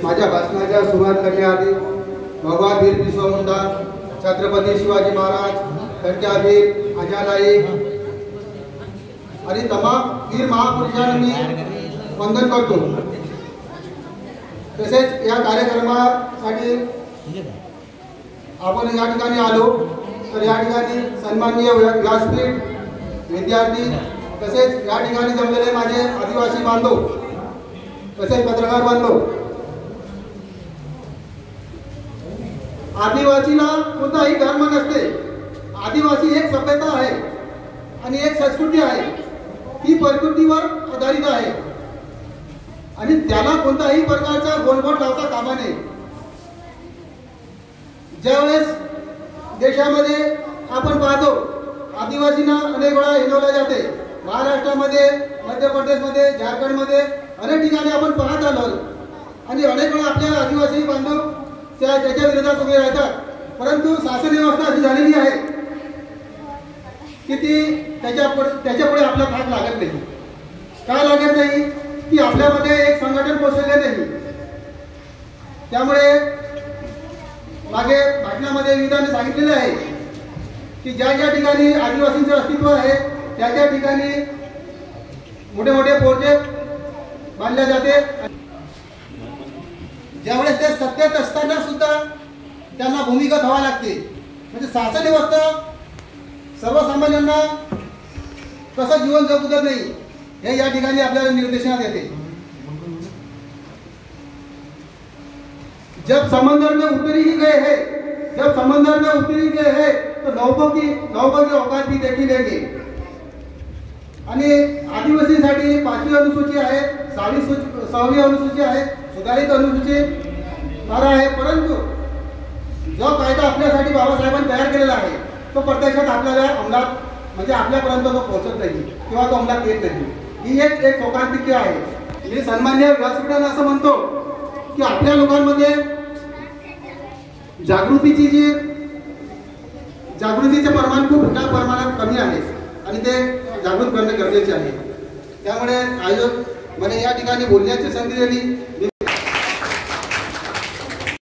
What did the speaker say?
माझ्या भाषणाच्या सुरुवात करण्याआधी भगवान वीर बिरसा मुंडा, छत्रपती शिवाजी महाराज, कंट्यावीर, अजानाई आणि तमाम वीर महापुरुषांना मी वंदन करतो। तसेच या कार्यक्रमासाठी आपण या ठिकाणी आलो तर या ठिकाणी सन्माननीय व्यासपीठ, विद्यार्थी तसेच या ठिकाणी जमलेले माझे आदिवासी बांधव तसेच पत्रकार बांधव, आदिवासीला कोणताही धर्म नसते। आदिवासी एक सभ्यता आहे आणि एक संस्कृती आहे, ती प्रकृतीवर आधारित आहे आणि त्याला कोणताही प्रकारचा गोलमोल लावता कामा नये। ज्यावेळेस देशामध्ये आपण पाहतो आदिवासींना अनेक वेळा हिणवले जाते, महाराष्ट्रामध्ये, मध्य प्रदेशमध्ये, झारखंडमध्ये अनेक ठिकाणी आपण पाहत आलो आणि अनेक वेळा आपल्या आदिवासी बांधव त्याच्या विरोधात उभे राहतात, परंतु शासन व्यवस्था अशी झालेली आहे की ती त्याच्यापुढे आपला भाग लागत नाही। काय लागत नाही की आपल्यामध्ये एक संघटन पोचलेले नाही। त्यामुळे मागे भाषणामध्ये विधाने सांगितलेले आहे की ज्या ज्या ठिकाणी आदिवासींचे अस्तित्व आहे त्या ठिकाणी मोठे मोठे प्रोजेक्ट बांधले जाते। ज्यावेळेस ते सत्तेत असताना सुद्धा त्यांना भूमिगत व्हावे लागते, म्हणजे शासन व्यवस्था सर्वसामान्यांना कसं जीवन जगू देत नाही हे या ठिकाणी आपल्याला निर्देशनात येते। जब समंदर में उतर ही गए हैं, जब समंदर में उतर ही गए हैं तो नौकों की औकात भी देखी लेंगे। आणि आदिवासींसाठी 5वी अनुसूची आहे, 6वी अनुसूची आहे, सुधारित अनुसूची 12 आहे, परंतु जो कायदा आपल्यासाठी बाबासाहेबांनी तयार केलेला आहे तो प्रत्यक्षात आपल्याला अंमलात म्हणजे आपल्यापर्यंत तो पोहोचत नाही किंवा तो अंमलात येत नाही। ही एक शोकांतिक आहे। मी सन्माननीय व्यासपीठाला असं म्हणतो की आपल्या लोकांमध्ये जागृतीचे प्रमाण खूप मोठ्या प्रमाणात कमी आहे आणि ते जागृत करणे गरजेचे आहे। त्यामुळे आयोजक मला या ठिकाणी बोलण्याची संधी दिली।